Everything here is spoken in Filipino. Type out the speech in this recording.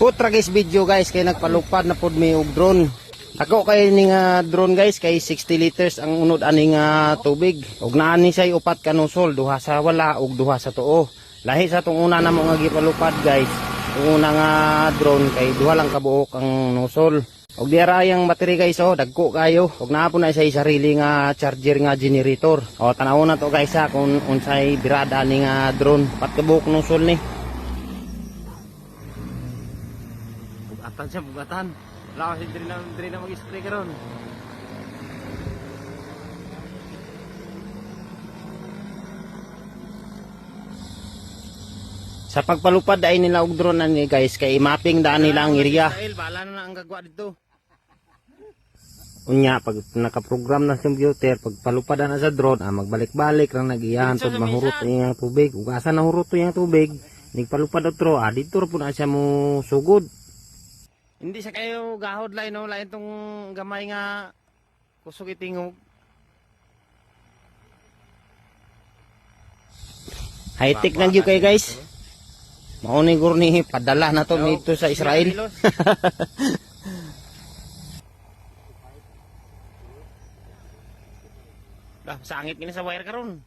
Putra guys video guys kay nagpalupad na pod mi og drone. Ako kay ning drone guys kay 60 liters ang unod aning tubig. Og naa ni say upat ka nosol, duha sa wala ug duha sa tuo. Lahi sa tong una namo nga gipalupad guys. Ang una nga drone kay duha lang kabuok ang nosol. Og diara yang battery guys dagko kayo. Og naa po na say sarili nga charger nga generator. O tanaw na to guys kung unsay birada ning drone. Pat kabuok nosol ni. Bugatan siya bugatan. Wala kasi diri na mag-spray karon. Sa pagpalupad ay nila og drone ani guys kay mapping daan nila ang area. Bala na ang gagwa dito. Unya pag nakaprogram na sa computer pagpalupad na sa drone magbalik-balik lang nagiyahan pud mahurot iyang tubig. Ug asa nahurot iyang tubig, nigpalupad otro dito ra pud na siya mo sugod. Hindi sa kayo gahod lain no, lain tong gamay nga kusog itingog. High tech lang gyud kay guys. Mao ni gurni padala na to dito sa Israel. Dah sangit kini sa wire karon.